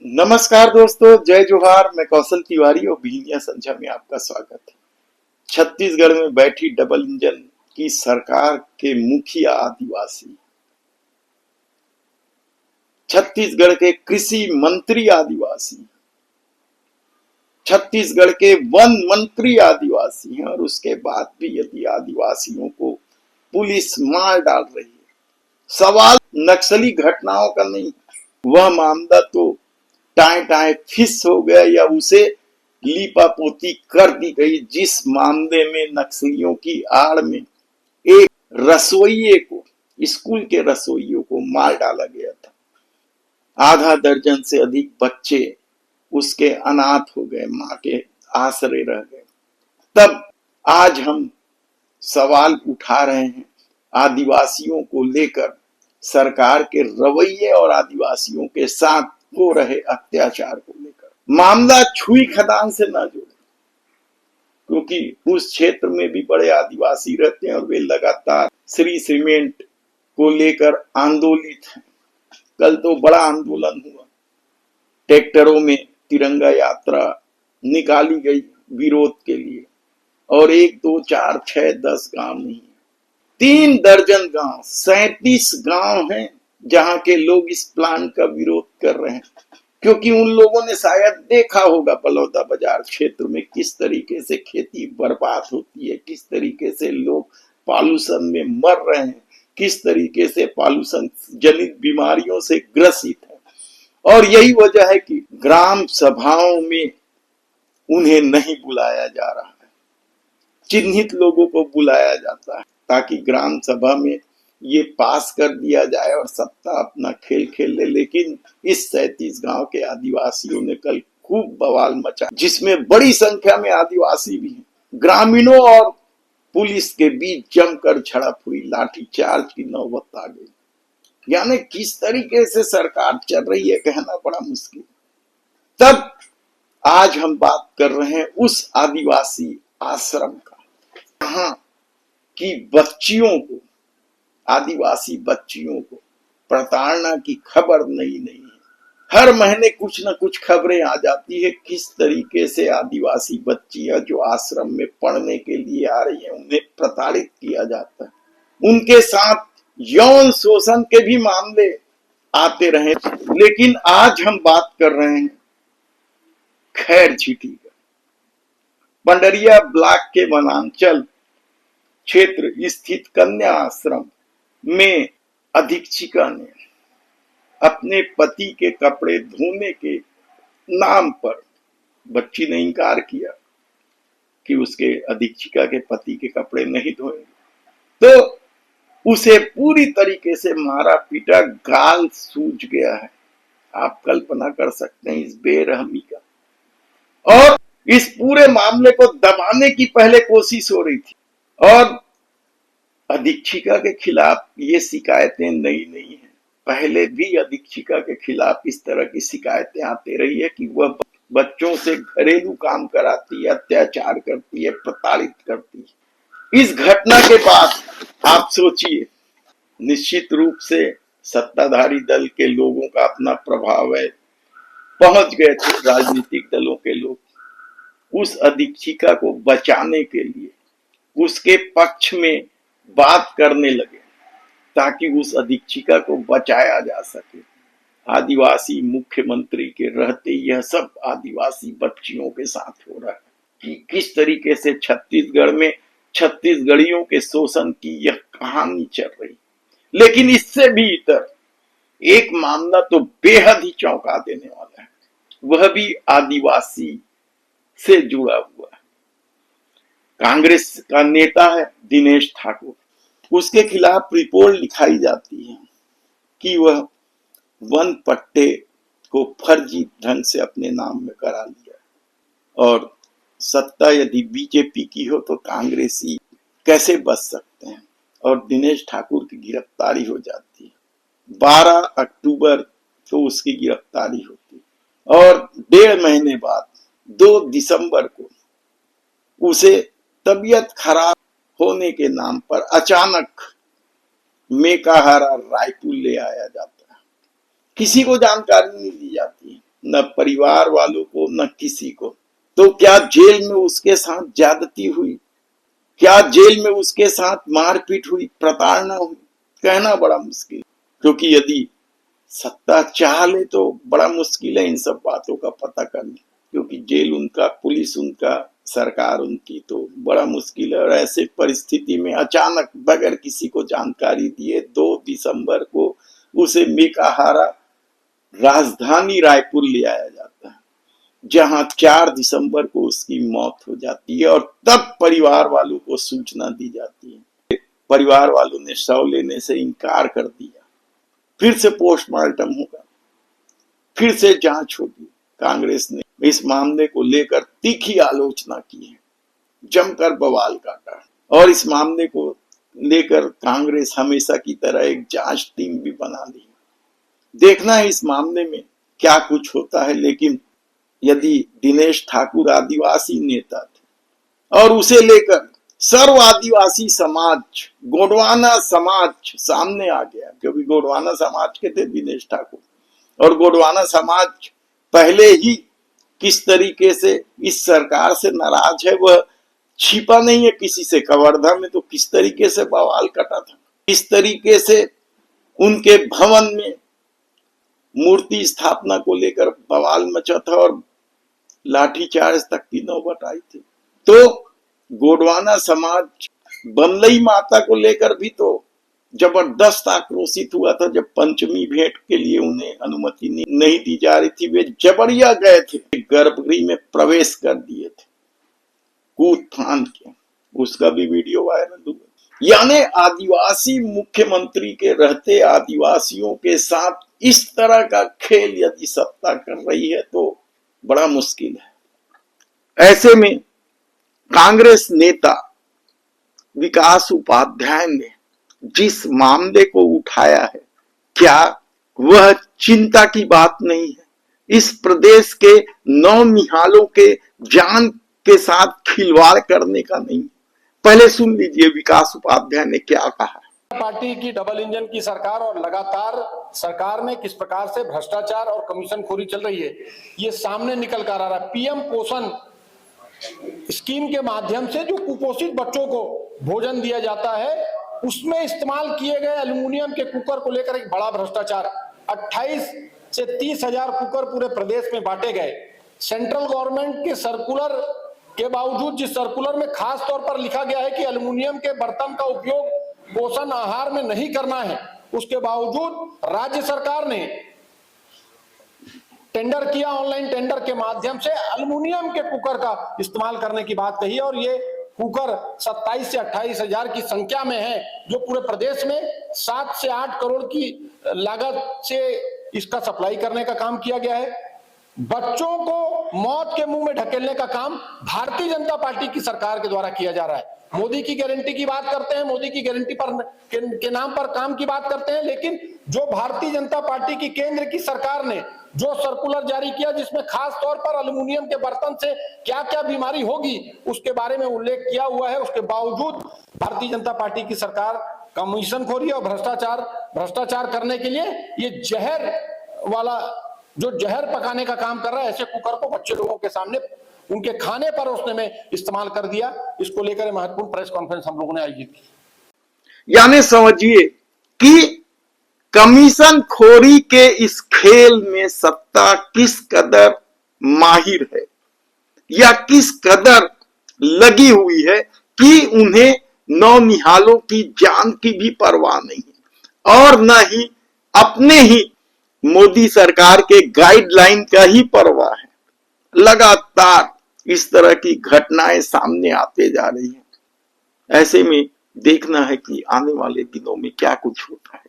नमस्कार दोस्तों, जय जोहार। मैं कौशल तिवारी और भीनिया संध्या में आपका स्वागत है। छत्तीसगढ़ में बैठी डबल इंजन की सरकार के मुखिया आदिवासी, छत्तीसगढ़ के कृषि मंत्री आदिवासी, छत्तीसगढ़ के वन मंत्री आदिवासी हैं और उसके बाद भी यदि आदिवासियों को पुलिस मार डाल रही है। सवाल नक्सली घटनाओं का नहीं, वह मामला तो टाए टाए फिस हो गया या उसे लीपापोती कर दी गई, जिस मामले में नक्सलियों की आड़ में एक रसोइये को, स्कूल के रसोइयों को मार डाला गया था। आधा दर्जन से अधिक बच्चे उसके अनाथ हो गए, मां के आसरे रह गए। तब आज हम सवाल उठा रहे हैं आदिवासियों को लेकर, सरकार के रवैये और आदिवासियों के साथ हो रहे अत्याचार को लेकर। मामला छुई खदान से ना जोड़े, क्योंकि उस क्षेत्र में भी बड़े आदिवासी रहते हैं और वे लगातार श्री सीमेंट को लेकर आंदोलित हैं। कल तो बड़ा आंदोलन हुआ, ट्रैक्टरों में तिरंगा यात्रा निकाली गई विरोध के लिए, और 1 2 4 6 10 गांव नहीं, 3 दर्जन गांव, 37 गांव हैं जहां के लोग इस प्लान का विरोध कर रहे हैं, क्योंकि उन लोगों ने शायद देखा होगा बलौदा बाजार क्षेत्र में किस तरीके से खेती बर्बाद होती है, किस तरीके से लोग पॉल्यूशन में मर रहे हैं, किस तरीके से पॉल्यूशन जनित बीमारियों से ग्रसित है। और यही वजह है कि ग्राम सभाओं में उन्हें नहीं बुलाया जा रहा है, चिन्हित लोगों को बुलाया जाता है ताकि ग्राम सभा में ये पास कर दिया जाए और सत्ता अपना खेल खेल ले। लेकिन इस 37 गांव के आदिवासियों ने कल खूब बवाल मचा, जिसमें बड़ी संख्या में आदिवासी भी हैं। ग्रामीणों और पुलिस के बीच जमकर झड़प हुई, लाठीचार्ज की नौबत आ गई। यानी किस तरीके से सरकार चल रही है कहना बड़ा मुश्किल। तब आज हम बात कर रहे हैं उस आदिवासी आश्रम का, जहां की बच्चियों को, आदिवासी बच्चियों को प्रताड़ना की खबर नहीं है। हर महीने कुछ न कुछ खबरें आ जाती है किस तरीके से आदिवासी बच्चियां जो आश्रम में पढ़ने के लिए आ रही हैं उन्हें प्रताड़ित किया जाता है। उनके साथ यौन शोषण के भी मामले आते रहे। लेकिन आज हम बात कर रहे हैं खैर झीटी का। पंडरिया ब्लॉक के वनांचल क्षेत्र स्थित कन्या आश्रम में अधीक्षिका ने अपने पति के कपड़े धोने के नाम पर, बच्ची ने इंकार किया कि उसके अधीक्षिका के पति के कपड़े नहीं धोएंगे, तो उसे पूरी तरीके से मारा पीटा, गाल सूज गया है। आप कल्पना कर सकते हैं इस बेरहमी का। और इस पूरे मामले को दबाने की पहले कोशिश हो रही थी, और अधीक्षिका के खिलाफ ये शिकायतें नई नहीं है। पहले भी अधीक्षिका के खिलाफ इस तरह की शिकायतें आती रही है कि वह बच्चों से घरेलू काम कराती है, अत्याचार करती है, प्रताड़ित करती है। इस घटना के बाद आप सोचिए, निश्चित रूप से सत्ताधारी दल के लोगों का अपना प्रभाव है, पहुंच गए थे राजनीतिक दलों के लोग उस अधीक्षिका को बचाने के लिए उसके पक्ष में बात करने लगे ताकि उस अधीक्षिका को बचाया जा सके। आदिवासी मुख्यमंत्री के रहते यह सब आदिवासी बच्चियों के साथ हो रहा है कि किस तरीके से छत्तीसगढ़ में छत्तीसगढ़ियों के शोषण की यह कहानी चल रही। लेकिन इससे भी इतर एक मामला तो बेहद ही चौंका देने वाला है, वह भी आदिवासी से जुड़ा हुआ है। कांग्रेस का नेता है दिनेश ठाकुर, उसके खिलाफ रिपोर्ट लिखाई जाती है कि वह वन पट्टे को फर्जी ढंग से अपने नाम में करा लिया, और सत्ता यदि बीजेपी की हो तो कांग्रेसी कैसे बच सकते हैं, और दिनेश ठाकुर की गिरफ्तारी हो जाती है। 12 अक्टूबर को उसकी गिरफ्तारी होती है, और 1.5 महीने बाद 2 दिसंबर को उसे तबीयत खराब होने के नाम पर अचानक मेकाहारा रायपुर ले आया जाता है। किसी को जानकारी नहीं दी जाती है। न परिवार वालों को, न किसी को। तो क्या जेल में उसके साथ ज्यादती हुई? क्या जेल में उसके साथ मारपीट हुई, प्रताड़ना हुई? कहना बड़ा मुश्किल, क्योंकि यदि सत्ता चाह ले तो बड़ा मुश्किल है इन सब बातों का पता करना, क्योंकि जेल उनका, पुलिस उनका, सरकार उनकी, तो बड़ा मुश्किल है। और ऐसे परिस्थिति में अचानक बगैर किसी को जानकारी दिए 2 दिसंबर को उसे मेकाहारा राजधानी रायपुर ले आया जाता है, जहां 4 दिसंबर को उसकी मौत हो जाती है। और तब परिवार वालों को सूचना दी जाती है। परिवार वालों ने शव लेने से इनकार कर दिया। फिर से पोस्टमार्टम होगा, फिर से जांच होगी। कांग्रेस ने इस मामले को लेकर तीखी आलोचना की है, जमकर बवाल काटा, और इस मामले को लेकर कांग्रेस हमेशा की तरह एक जांच टीम भी बना ली। देखना है इस मामले में क्या कुछ होता है। लेकिन यदि दिनेश ठाकुर आदिवासी नेता थे और उसे लेकर सर्व आदिवासी समाज, गोंडवाना समाज सामने आ गया, क्योंकि गोंडवाना समाज के थे दिनेश ठाकुर, और गोंडवाना समाज पहले ही किस तरीके से इस सरकार से नाराज है वह छिपा नहीं है किसी से। कवर्धा में तो किस तरीके से बवाल कटा था, किस तरीके से उनके भवन में मूर्ति स्थापना को लेकर बवाल मचा था और लाठीचार्ज तक की नौबत आई थी। तो गोंडवाना समाज बमलई माता को लेकर भी तो जबरदस्त आक्रोशित हुआ था, जब पंचमी भेंट के लिए उन्हें अनुमति नहीं दी जा रही थी। वे जबरिया गए थे, गर्भगृह में प्रवेश कर दिए थे कूद फांद के, उसका भी वीडियो वायरल हुआ। यानी आदिवासी मुख्यमंत्री के रहते आदिवासियों के साथ इस तरह का खेल यदि सत्ता कर रही है तो बड़ा मुश्किल है। ऐसे में कांग्रेस नेता विकास उपाध्याय ने जिस मामले को उठाया है, क्या वह चिंता की बात नहीं है? इस प्रदेश के नौनिहालों के जान के साथ खिलवाड़ करने का नहीं। पहले सुन लीजिए विकास उपाध्याय ने क्या कहा। पार्टी की डबल इंजन की सरकार और लगातार सरकार में किस प्रकार से भ्रष्टाचार और कमीशनखोरी चल रही है, ये सामने निकल कर आ रहा है। पीएम पोषण स्कीम के माध्यम से जो कुपोषित बच्चों को भोजन दिया जाता है, उसमें इस्तेमाल किए गए एल्युमिनियम के कुकर को लेकर एक बड़ा भ्रष्टाचार। 28 से 30 हजार कुकर पूरे प्रदेश में बांटे गए। सेंट्रल गवर्नमेंट के सर्कुलर के बावजूद, जिस सर्कुलर में खास तौर पर लिखा गया है कि एल्युमिनियम के बर्तन का उपयोग पोषण आहार में नहीं करना है, उसके बावजूद राज्य सरकार ने टेंडर किया, ऑनलाइन टेंडर के माध्यम से एल्युमिनियम के कुकर का इस्तेमाल करने की बात कही। और ये कुकर 27 से 28 हजार की संख्या में है, जो पूरे प्रदेश में 7 से 8 करोड़ की लागत से इसका सप्लाई करने का काम किया गया है। बच्चों को मौत के मुंह में ढकेलने का काम भारतीय जनता पार्टी की सरकार के द्वारा किया जा रहा है। मोदी की गारंटी की बात करते हैं, मोदी की गारंटी पर के नाम पर काम की बात करते हैं, लेकिन जो भारतीय जनता पार्टी की केंद्र की सरकार ने जो सर्कुलर जारी किया, जिसमें खास तौर पर एल्युमिनियम के बर्तन से क्या क्या बीमारी होगी उसके बारे में उल्लेख किया हुआ है, उसके बावजूद भारतीय जनता पार्टी की सरकार कमीशनखोरी और भ्रष्टाचार करने के लिए ये जहर वाला, जो जहर पकाने का काम कर रहा है, ऐसे कुकर को बच्चे लोगों के सामने उनके खाने पर उसने में इस्तेमाल कर दिया। इसको लेकर महत्वपूर्ण प्रेस कॉन्फ्रेंस हम लोगों ने आयोजित की। यानी समझिए कि कमीशन खोरी के इस खेल में सत्ता किस कदर माहिर है या किस कदर लगी हुई है कि उन्हें नौनिहालों की जान की भी परवाह नहीं है, और न ही अपने ही मोदी सरकार के गाइडलाइन का ही परवाह है। लगातार इस तरह की घटनाएं सामने आते जा रही हैं। ऐसे में देखना है कि आने वाले दिनों में क्या कुछ होता है।